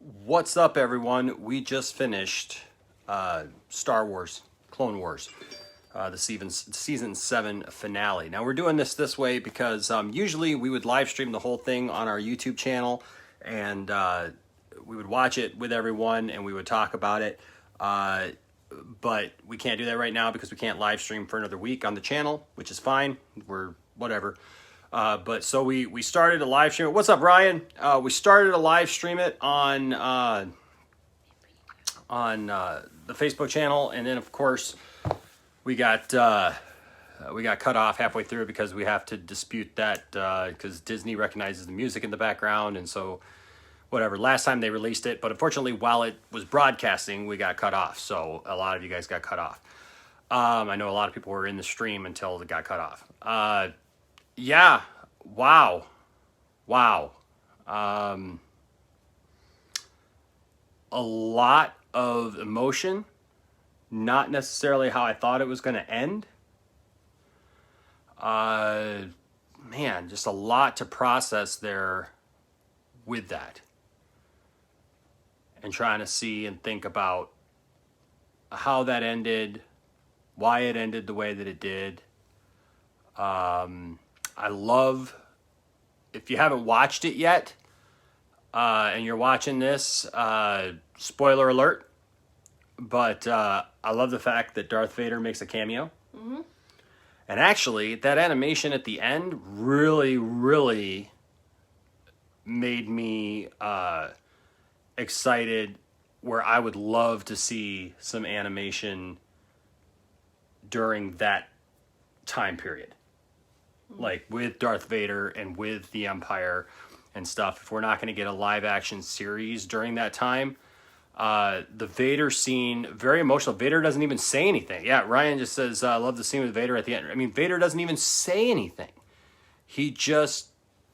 What's up, everyone? We just finished Star Wars, Clone Wars, the season 7 finale. Now, we're doing this way because usually we would live stream the whole thing on our YouTube channel, and we would watch it with everyone, and we would talk about it. But we can't do that right now because we can't live stream for another week on the channel, which is fine. We're whatever. But so we started a live stream. What's up, Ryan? We started a live stream it on the Facebook channel, and then of course we got cut off halfway through because we have to dispute that because Disney recognizes the music in the background, and so whatever. Last time they released it, but unfortunately while it was broadcasting, we got cut off. So a lot of you guys got cut off. I know a lot of people were in the stream until it got cut off. Yeah. Wow. A lot of emotion. Not necessarily how I thought it was going to end. Man, just a lot to process there with that. And trying to see and think about how that ended, why it ended the way that it did. I love, if you haven't watched it yet, and you're watching this, spoiler alert, but I love the fact that Darth Vader makes a cameo. Mm-hmm. And actually, that animation at the end really, really made me excited, where I would love to see some animation during that time period. Like with Darth Vader and with the Empire and stuff. If we're not going to get a live action series during that time, the Vader scene, very emotional. Vader doesn't even say anything. Yeah, Ryan just says, I love the scene with Vader at the end. I mean, Vader doesn't even say anything. He just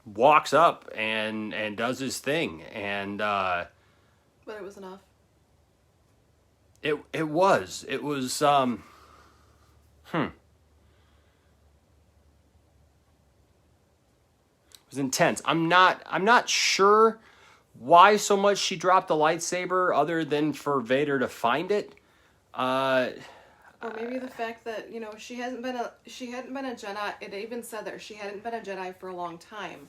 walks up and does his thing. And but it was enough. It was. It was It was intense. I'm not sure why so much she dropped the lightsaber, other than for Vader to find it. Or maybe the fact that, she hadn't been a Jedi. It even said there she hadn't been a Jedi for a long time.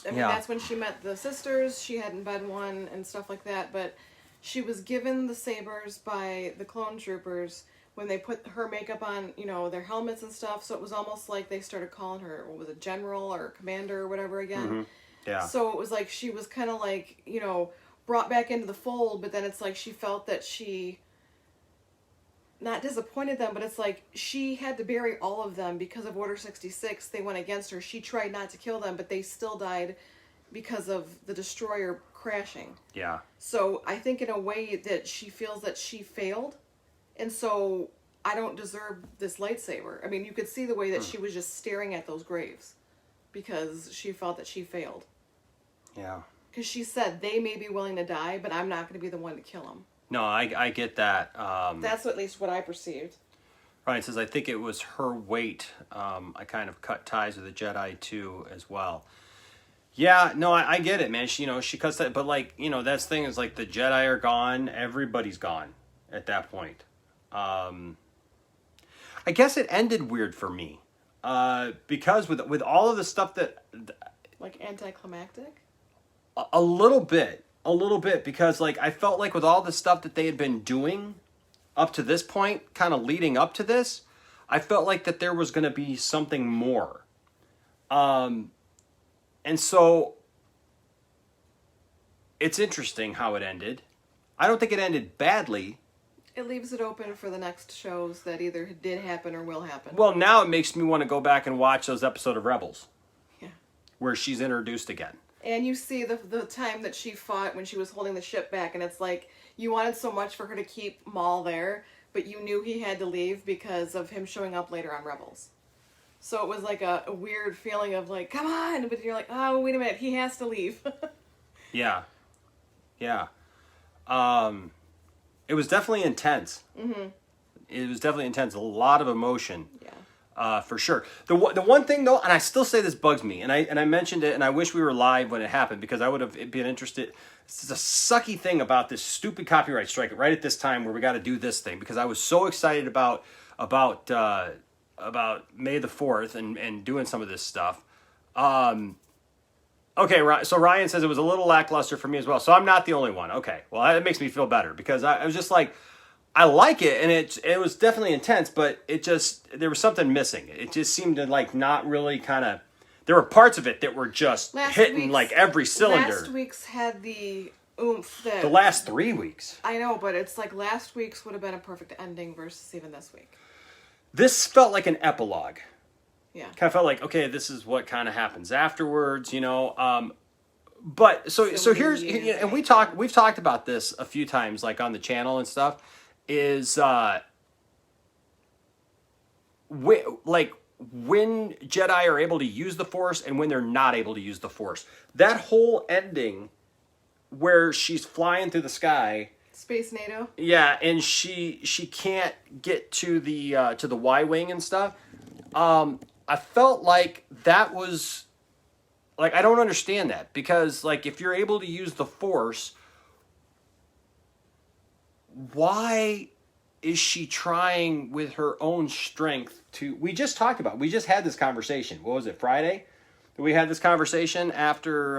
I mean, that's when she met the sisters. She hadn't been one and stuff like that. But she was given the sabers by the clone troopers when they put her makeup on, their helmets and stuff. So it was almost like they started calling her, what was it, general or commander or whatever again. Mm-hmm. Yeah. So it was like she was kind of like, brought back into the fold, but then it's like she felt that she not disappointed them, but it's like she had to bury all of them because of Order 66. They went against her. She tried not to kill them, but they still died because of the destroyer crashing. Yeah. So I think in a way that she feels that she failed. And so I don't deserve this lightsaber. I mean, you could see the way that she was just staring at those graves because she felt that she failed. Yeah. Because she said, they may be willing to die, but I'm not going to be the one to kill them. No, I get that. That's at least what I perceived. Ryan says, I think it was her weight. I kind of cut ties with the Jedi too as well. Yeah, no, I get it, man. She cuts that, but that's the thing is the Jedi are gone. Everybody's gone at that point. I guess it ended weird for me. Because with all of the stuff that... Like anticlimactic? A little bit, because I felt like with all the stuff that they had been doing up to this point, kind of leading up to this, I felt like that there was going to be something more. And so it's interesting how it ended. I don't think it ended badly. It leaves it open for the next shows that either did happen or will happen. Well, now it makes me want to go back and watch those episodes of Rebels. Yeah. Where she's introduced again. And you see the time that she fought when she was holding the ship back, and it's like, you wanted so much for her to keep Maul there, but you knew he had to leave because of him showing up later on Rebels. So it was like a weird feeling of like, come on, but you're like, oh, wait a minute, he has to leave. Yeah. It was definitely intense. Mm-hmm. It was definitely intense. A lot of emotion. Yeah. for sure. The one thing though, and I still say this bugs me, and I mentioned it, and I wish we were live when it happened because I would have been interested. It's a sucky thing about this stupid copyright strike right at this time where we got to do this thing because I was so excited about May the 4th and doing some of this stuff. Okay, so Ryan says it was a little lackluster for me as well. So I'm not the only one. Okay, well that makes me feel better because I was just like, I like it and it was definitely intense, but there was something missing. It just seemed to like not really kind of. There were parts of it that were just hitting like every cylinder. Last week's had the oomph that... The last 3 weeks. I know, but it's like last week's would have been a perfect ending versus even this week. This felt like an epilogue. Yeah. Kind of felt like, okay, this is what kind of happens afterwards, you know. But so here's, and we've talked about this a few times, like on the channel and stuff, is when Jedi are able to use the Force and when they're not able to use the Force. That whole ending where she's flying through the sky, Space NATO. yeah, and she can't get to the Y-wing and stuff. I felt like that was like, I don't understand that because like if you're able to use the Force, why is she trying with her own strength to... We just had this conversation. What was it, Friday? We had this conversation after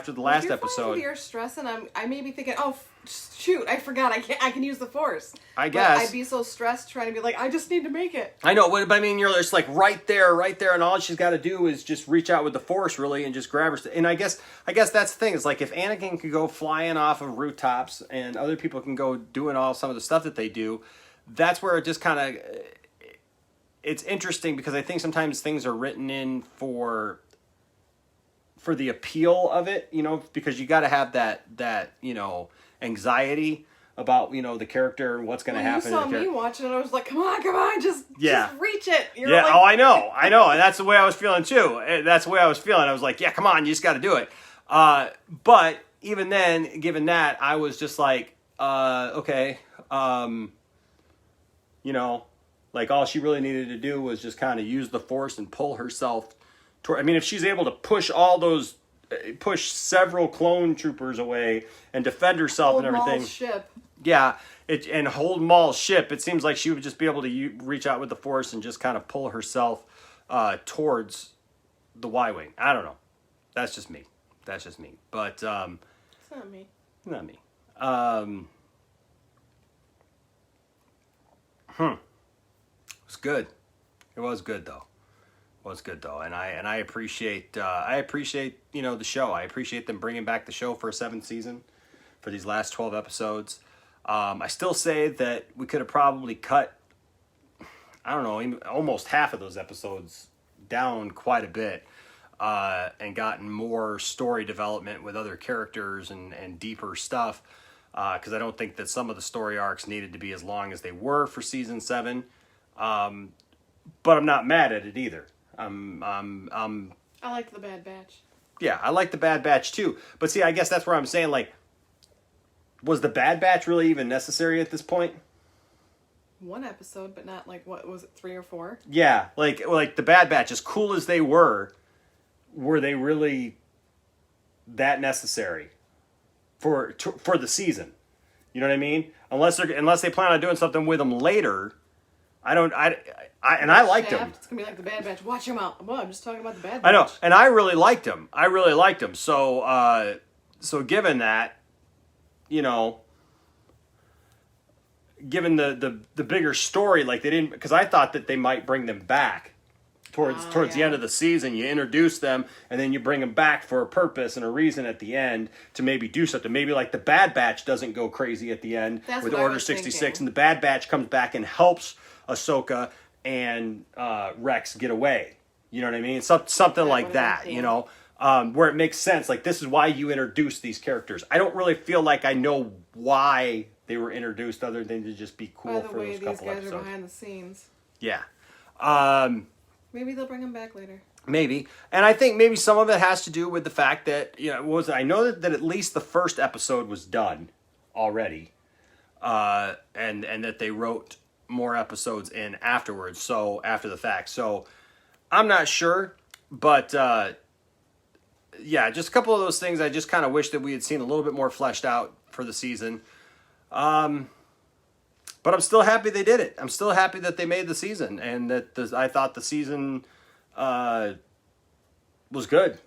the last episode. If you're stressing, I may be thinking, oh, shoot, I forgot, I can use the Force. I guess. But I'd be so stressed trying to be like, I just need to make it. I know, but I mean, you're just like right there, and all she's got to do is just reach out with the Force, really, and just grab her. And I guess that's the thing. It's like if Anakin could go flying off of rooftops and other people can go doing some of the stuff that they do, that's where it just kind of... It's interesting because I think sometimes things are written in for the appeal of it, you know, because you got to have that you know, anxiety about, you know, the character and what's going to happen. You saw me watching it, I was like, come on, just reach it. You're like... Oh, I know, and that's the way I was feeling too. That's the way I was feeling. I was like, yeah, come on, you just got to do it. But even then, given that, I was just like, okay, you know, like all she really needed to do was just kind of use the Force and pull herself toward... I mean, if she's able to push several clone troopers away and defend herself and everything. Maul's ship. Yeah, and hold Maul's ship. It seems like she would just be able to reach out with the Force and just kind of pull herself towards the Y-wing. I don't know. That's just me. But it's not me. Not me. It's good. It was good though. And I appreciate you know, the show. I appreciate them bringing back the show for a 7th season for these last 12 episodes. I still say that we could have probably cut, I don't know, almost half of those episodes down quite a bit and gotten more story development with other characters and deeper stuff because I don't think that some of the story arcs needed to be as long as they were for season 7. But I'm not mad at it either. I liked the Bad Batch. Yeah, I like the Bad Batch too. But see, I guess that's where I'm saying, like, was the Bad Batch really even necessary at this point? One episode, but not like, what was it, 3 or 4? Yeah, like the Bad Batch, as cool as they were they really that necessary for the season? You know what I mean? Unless they plan on doing something with them later. I liked him. It's gonna be like the Bad Batch. Watch him out. Well, I'm just talking about the Bad Batch. I know, and I really liked him. So, given that, you know, given the bigger story, like they didn't, because I thought that they might bring them back towards the end of the season. You introduce them, and then you bring them back for a purpose and a reason at the end to maybe do something. Maybe like the Bad Batch doesn't go crazy at the end with Order 66, and the Bad Batch comes back and helps Ahsoka and Rex get away. You know what I mean? Something like that, you know, where it makes sense. Like, this is why you introduce these characters. I don't really feel like I know why they were introduced other than to just be cool for those couple episodes. By the way, these guys are behind the scenes. Yeah. Maybe they'll bring them back later. Maybe. And I think maybe some of it has to do with the fact that, you know, I know that at least the first episode was done already. And that they wrote more episodes in afterwards, so after the fact. So I'm not sure, but yeah, just a couple of those things I just kind of wish that we had seen a little bit more fleshed out for the season. But I'm still happy they did it. I'm still happy that they made the season, and that I thought the season was good,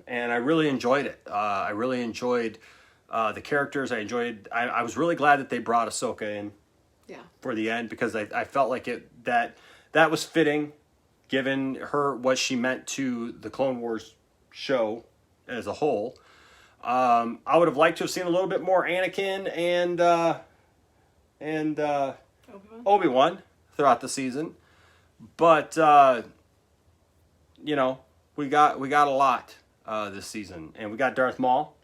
and I really enjoyed it. I really enjoyed the characters. I was really glad that they brought Ahsoka in for the end, because I felt like that was fitting, given her what she meant to the Clone Wars show as a whole. I would have liked to have seen a little bit more Anakin and Obi-Wan throughout the season, but we got a lot this season, and we got Darth Maul.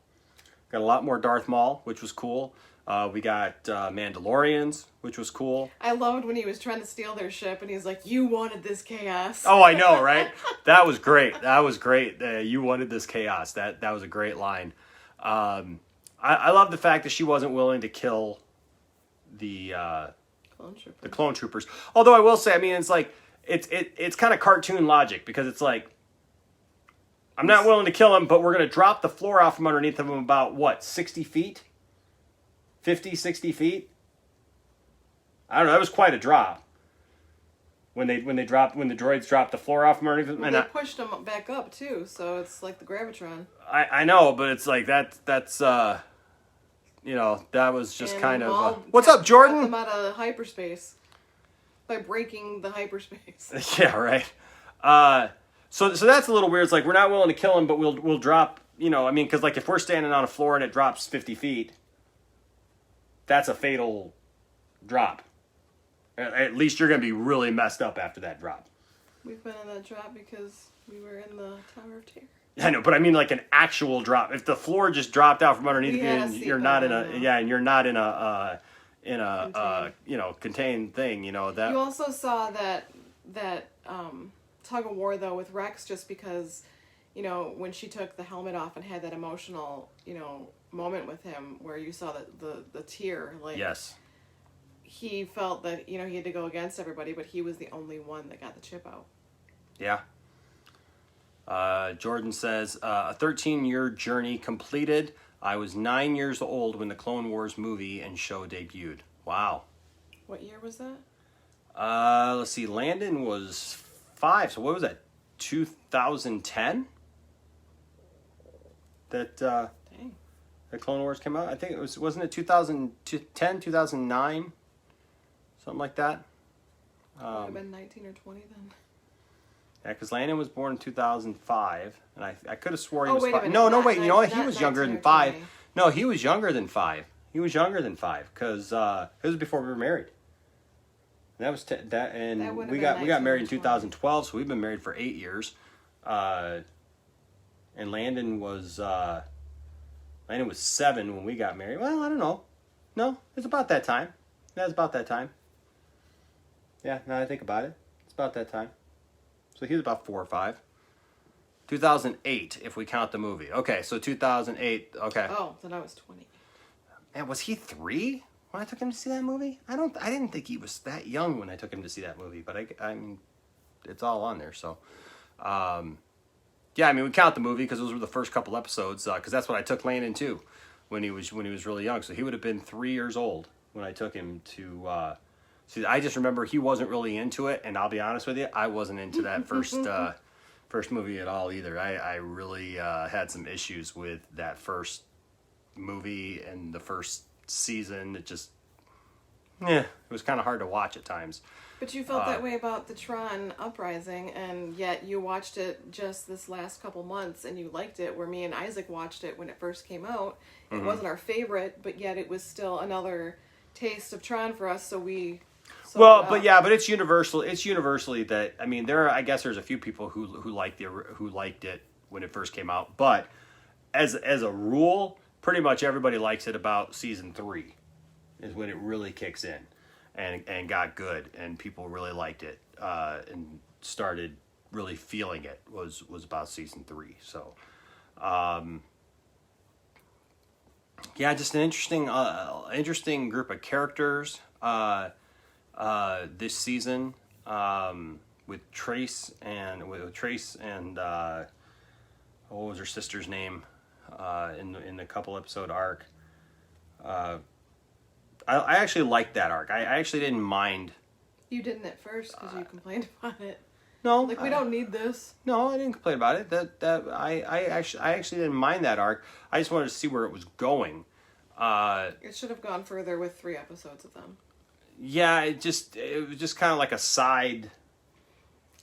Got a lot more Darth Maul, which was cool. We got Mandalorians, which was cool. I loved when he was trying to steal their ship, and he was like, "You wanted this chaos." Oh, I know, right? That was great. You wanted this chaos. That was a great line. I love the fact that she wasn't willing to kill the clone troopers. Although I will say, I mean, it's like it's kind of cartoon logic, because it's like, I'm not willing to kill him, but we're going to drop the floor off from underneath of him about 60 feet, 50, 60 feet. I don't know. That was quite a drop. When the droids dropped the floor off from underneath him, well, they pushed him back up too, so it's like the gravitron. I know, but it's like that's that was just kind of what's up, Jordan? Them out of hyperspace by breaking the hyperspace. Yeah, right. So that's a little weird. It's like, we're not willing to kill him, but we'll drop. Because like, if we're standing on a floor and it drops 50 feet, that's a fatal drop. At least you're going to be really messed up after that drop. We've been in that drop because we were in the Tower of Terror. I know, but I mean like an actual drop. If the floor just dropped out from underneath you, and you're not in a contained thing, that. You also saw that tug of war though with Rex, just because, when she took the helmet off and had that emotional, moment with him, where you saw the tear, like. Yes. He felt that, he had to go against everybody, but he was the only one that got the chip out. Yeah. Jordan says, a 13-year journey completed. I was 9 years old when the Clone Wars movie and show debuted. Wow. What year was that? Let's see. Landon was 5. So what was that? 2010? That the Clone Wars came out? I think wasn't it 2010, 2009? Something like that. Would have been 19 or 20 then. Yeah, because Landon was born in 2005, and I could have sworn he was 5. Wait a minute. No, wait. You know what? He was younger than 5. No, he was younger than 5. He was younger than 5, because it was before we were married. And we got married in 2012, so we've been married for 8 years. And Landon was 7 when we got married. Well, I don't know. No, it's about that time. That's about that time. Yeah, now that I think about it, it's about that time. So he was about 4 or 5. 2008, if we count the movie. Okay, so 2008. Okay. Oh, then I was 20. And was he 3 when I took him to see that movie? I didn't think he was that young when I took him to see that movie, but I mean, it's all on there. So, yeah, I mean, we count the movie because those were the first couple episodes. Because that's what I took Landon to when he was really young. So he would have been 3 years old when I took him to. See, I just remember he wasn't really into it, and I'll be honest with you, I wasn't into that first movie at all either. I really had some issues with that first movie and the first season. It just, it was kind of hard to watch at times. But you felt that way about the Tron Uprising, and yet you watched it just this last couple months, and you liked it, where me and Isaac watched it when it first came out. It wasn't our favorite, but yet it was still another taste of Tron for us, so we... But it's universal. It's universally that, I mean, I guess there's a few people who liked it when it first came out, but as a rule, pretty much everybody likes it about season 3 is when it really kicks in and got good, and people really liked it and started really feeling it was about season 3. So, yeah, just an interesting group of characters. this season with Trace and what was her sister's name in the couple episode arc. I actually liked that arc. I actually didn't mind. You didn't at first because you complained about it. No, like we don't need this. No, I didn't complain about it. I actually didn't mind that arc. I just wanted to see where it was going. It should have gone further with 3 episodes of them. Yeah, it was just kind of like a side.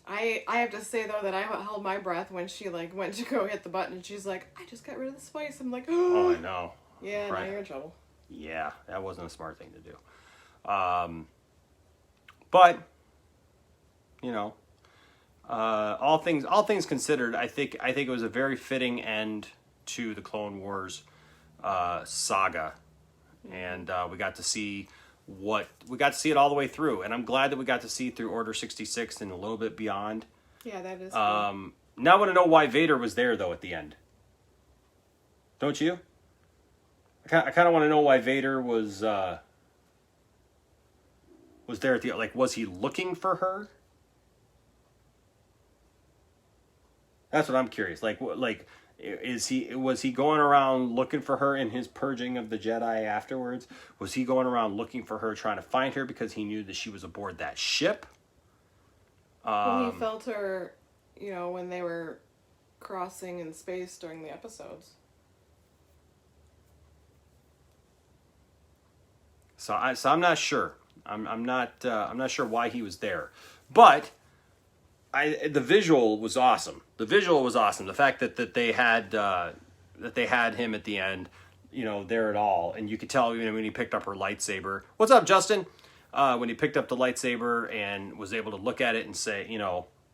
I have to say though that I held my breath when she like went to go hit the button and she's like, I just got rid of the spice. I'm like, oh, I know. Yeah, right. Now you're in trouble. Yeah, that wasn't a smart thing to do. But you know, all things considered, I think it was a very fitting end to the Clone Wars saga, and we got to see it all the way through, and I'm glad that we got to see through Order 66 and a little bit beyond. Yeah, that is cool. Now I want to know why Vader was there though at the end. Don't you? I kind of want to know why Vader was there at the, like, was he looking for her? That's what I'm curious. Was he going around looking for her in his purging of the Jedi afterwards? Was he going around looking for her, trying to find her because he knew that she was aboard that ship? When he felt her, when they were crossing in space during the episodes. So I'm not sure. I'm not sure why he was there, but the visual was awesome. The visual was awesome. The fact that they had him at the end, there at all, and you could tell when he picked up her lightsaber. What's up, Justin? When he picked up the lightsaber and was able to look at it and say,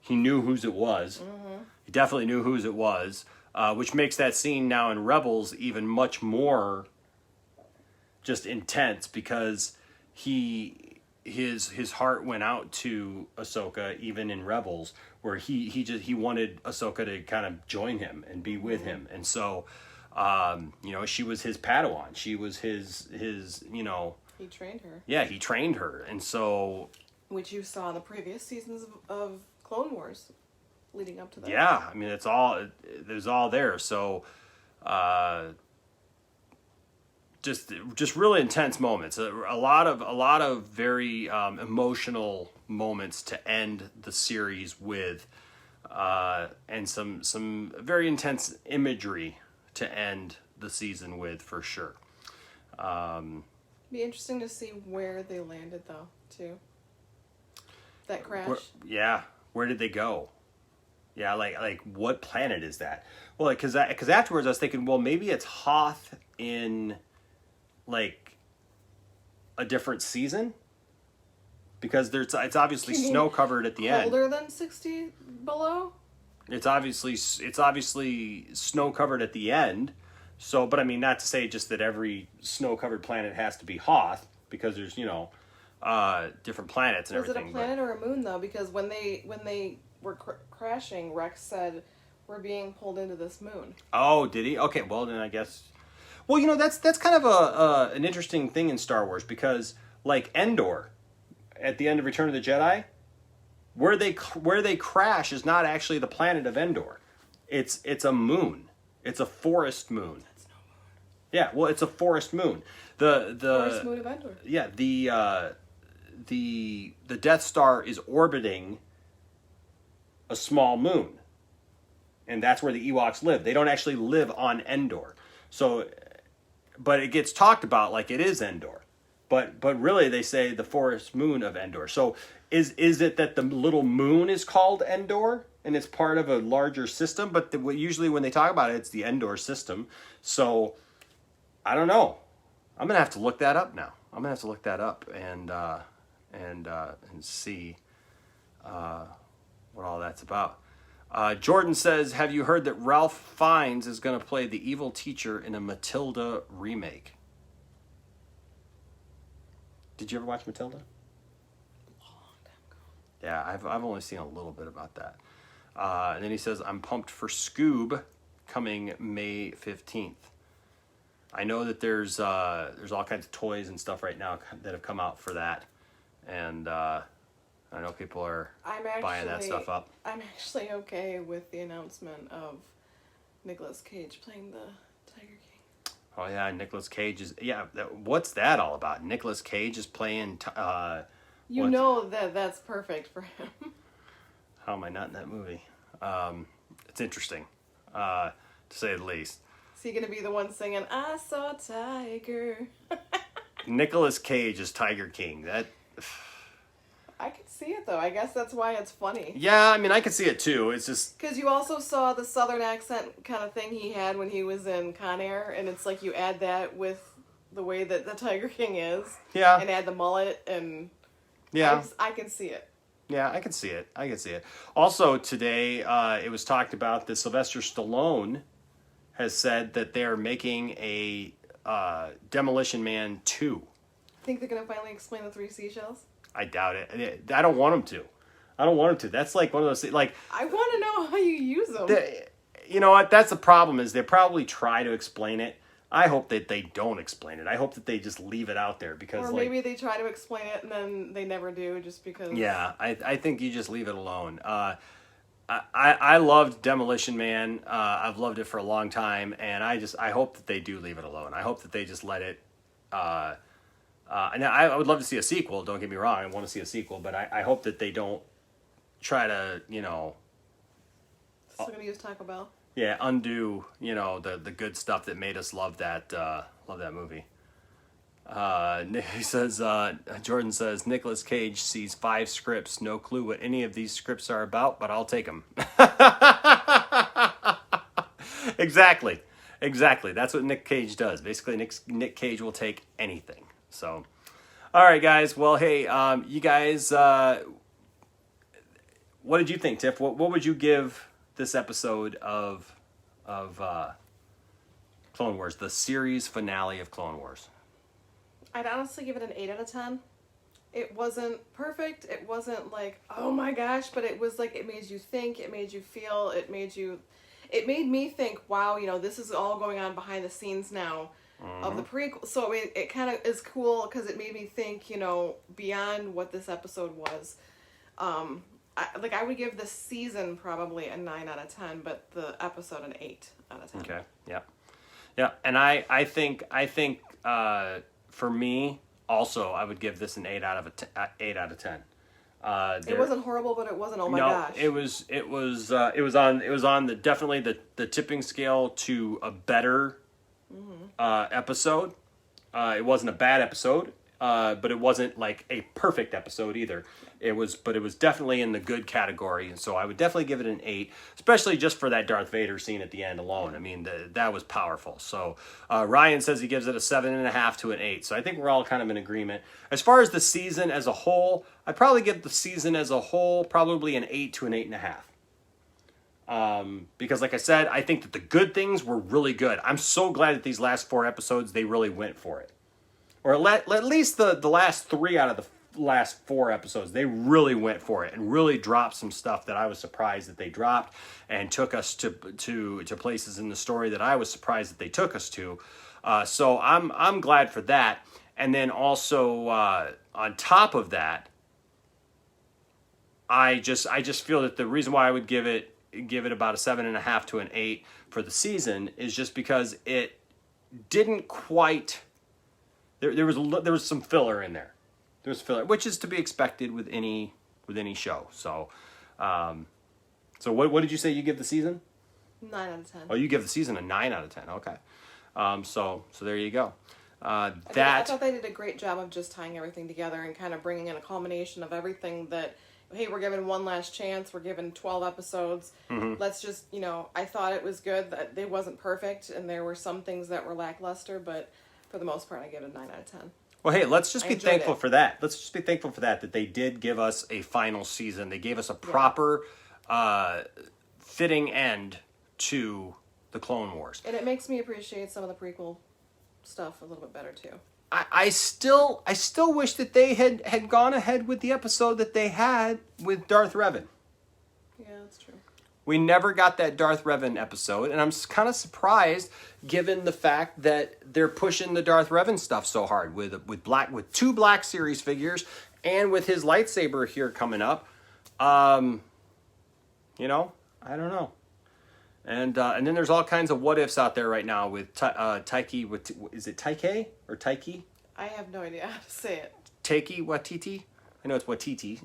he knew whose it was. Mm-hmm. He definitely knew whose it was, which makes that scene now in Rebels even much more just intense because his heart went out to Ahsoka even in Rebels, where he wanted Ahsoka to kind of join him and be with him, and so she was his Padawan. She was his He trained her. Yeah, he trained her, and so which you saw in the previous seasons of Clone Wars, leading up to that. Yeah, I mean it was all there. So. Just really intense moments. A lot of very emotional moments to end the series with, and some very intense imagery to end the season with for sure. Be interesting to see where they landed though too. That crash. Where did they go? Yeah, like what planet is that? Well, because afterwards I was thinking, well, maybe it's Hoth in like a different season, because it's obviously snow covered at the end. Colder than 60 below. It's obviously snow covered at the end. So, but I mean, not to say just that every snow covered planet has to be Hoth, because there's different planets and everything. Was it a planet or a moon though? Because when they were crashing, Rex said, "We're being pulled into this moon." Oh, did he? Okay, well then I guess. Well, that's kind of an interesting thing in Star Wars, because like Endor, at the end of Return of the Jedi, where they crash is not actually the planet of Endor. It's a moon. It's a forest moon. That's no moon. Yeah, well, it's a forest moon. The forest moon of Endor. Yeah, the Death Star is orbiting a small moon, and that's where the Ewoks live. They don't actually live on Endor. So, but it gets talked about like it is Endor, but really they say the forest moon of Endor. So is it that the little moon is called Endor and it's part of a larger system? But usually when they talk about it, it's the Endor system. So I don't know. I'm gonna have to look that up now. I'm gonna have to look that up and see what all that's about. Jordan says, have you heard that Ralph Fiennes is going to play the evil teacher in a Matilda remake? Did you ever watch Matilda? Long time ago. Yeah, I've only seen a little bit about that. And then he says, I'm pumped for Scoob coming May 15th. I know that there's all kinds of toys and stuff right now that have come out for that. and I know people are buying that stuff up. I'm actually okay with the announcement of Nicolas Cage playing the Tiger King. Oh yeah, Nicolas Cage is what's that all about? Nicolas Cage is playing. You know that's perfect for him. How am I not in that movie? It's interesting, to say the least. Is he gonna be the one singing "I Saw Tiger"? Nicolas Cage is Tiger King. That. I could see it though. I guess that's why it's funny. Yeah, I mean, I could see it too. It's just because you also saw the Southern accent kind of thing he had when he was in Con Air, and it's like you add that with the way that the Tiger King is, and add the mullet, and I can see it. Yeah, I can see it. I can see it. Also, today it was talked about that Sylvester Stallone has said that they're making a Demolition Man 2. Think they're gonna finally explain the 3 seashells? I doubt it. I don't want them to. That's like one of those things. Like, I want to know how you use them. You know what? That's the problem. Is they probably try to explain it. I hope that they don't explain it. I hope that they just leave it out there because. Or maybe they try to explain it and then they never do, just because. Yeah, I think you just leave it alone. I loved Demolition Man. I've loved it for a long time, and I hope that they do leave it alone. I hope that they just let it. And I would love to see a sequel. Don't get me wrong. I want to see a sequel, but I hope that they don't try to, Still gonna use Taco Bell. Yeah, undo, the good stuff that made us love that movie. He says, Jordan says, Nicolas Cage sees 5 scripts, no clue what any of these scripts are about, but I'll take them. Exactly. That's what Nick Cage does. Basically, Nick Cage will take anything. So, all right, guys. Well, hey, you guys, what did you think, Tiff? What would you give this episode of Clone Wars, the series finale of Clone Wars? I'd honestly give it an 8 out of 10. It wasn't perfect. It wasn't like, oh my gosh, but it was like, it made you think, it made you feel, it made me think, wow, this is all going on behind the scenes now of the prequel. So it kind of is cool because it made me think, beyond what this episode was. I would give the season probably a 9 out of 10, but the episode an 8 out of 10. Okay. Yeah. And I think for me also I would give this an 8 out of 10. It wasn't horrible, but it wasn't oh my gosh. It was on the definitely the tipping scale to a better episode. It wasn't a bad episode, but it wasn't like a perfect episode either. It was definitely in the good category, and so I would definitely give it an 8, especially just for that Darth Vader scene at the end alone. I mean, that was powerful. So Ryan says he gives it a 7.5 to an 8. So I think we're all kind of in agreement. As far as the season as a whole, I'd probably give the season as a whole probably an 8 to an 8.5. Because like I said, I think that the good things were really good. I'm so glad that these last 4 episodes, they really went for it. Or at least the last 3 out of the last 4 episodes, they really went for it and really dropped some stuff that I was surprised that they dropped and took us to places in the story that I was surprised that they took us to. So I'm glad for that. And then also on top of that, I just feel that the reason why I would give it about a 7.5 to an 8 for the season is just because it didn't quite. There was some filler in there. There was filler, which is to be expected with any show. So, so what did you say you give the season? 9 out of 10. Oh, you give the season a 9 out of 10. Okay. So there you go. I thought they did a great job of just tying everything together and kind of bringing in a culmination of everything that, hey, we're given one last chance. We're given 12 episodes. Mm-hmm. Let's just, I thought it was good. That it wasn't perfect, and there were some things that were lackluster, but for the most part, I give it a 9 out of 10. Well, hey, let's just be thankful for that. Let's just be thankful for that they did give us a final season. They gave us a proper, fitting end to the Clone Wars. And it makes me appreciate some of the prequel stuff a little bit better, too. I still wish that they had gone ahead with the episode that they had with Darth Revan. Yeah, that's true. We never got that Darth Revan episode, and I'm kind of surprised given the fact that they're pushing the Darth Revan stuff so hard with 2 Black Series figures And with his lightsaber here coming up, you know, I don't know. And then there's all kinds of what ifs out there right now with Taiki. Is it Taike or Taiki? I have no idea how to say it. Taiki Waititi. I know it's Waititi.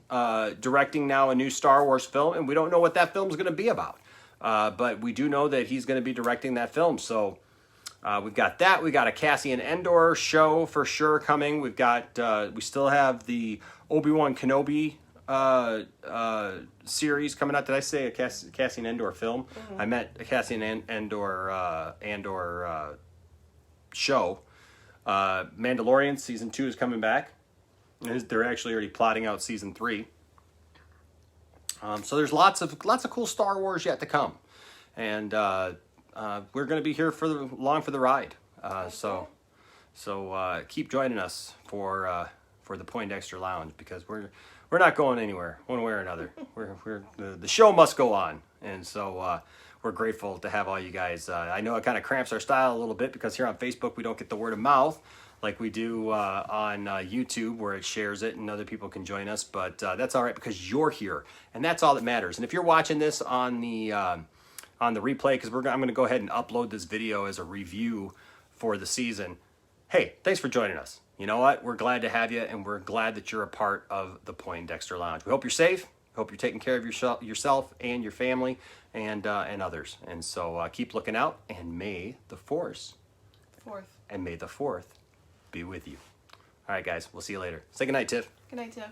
Directing now a new Star Wars film, and we don't know what that film's going to be about. But we do know that he's going to be directing that film. So we've got that. We got a Cassian Endor show for sure coming. We've got we still have the Obi-Wan Kenobi series coming out. Did I say a Cassian Endor film? Mm-hmm. I meant a Cassian Andor show. Mandalorian season 2 is coming back. They're actually already plotting out season 3. So there's lots of cool Star Wars yet to come, and we're going to be here along for the ride. So keep joining us for the Poindexter Lounge, because we're not going anywhere one way or another. The show must go on, and so we're grateful to have all you guys. I know it kind of cramps our style a little bit, because here on Facebook we don't get the word of mouth like we do on YouTube, where it shares it and other people can join us. But that's all right, because you're here, and that's all that matters. And if you're watching this on the replay, because I'm going to go ahead and upload this video as a review for the season, hey, thanks for joining us. You know what? We're glad to have you, and we're glad that you're a part of the Poindexter Lounge. We hope you're safe. Hope you're taking care of yourself and your family and others. And so keep looking out, and may the Force. Fourth. And may the 4th be with you. All right, guys. We'll see you later. Say goodnight, Tiff. Good night, Tiff.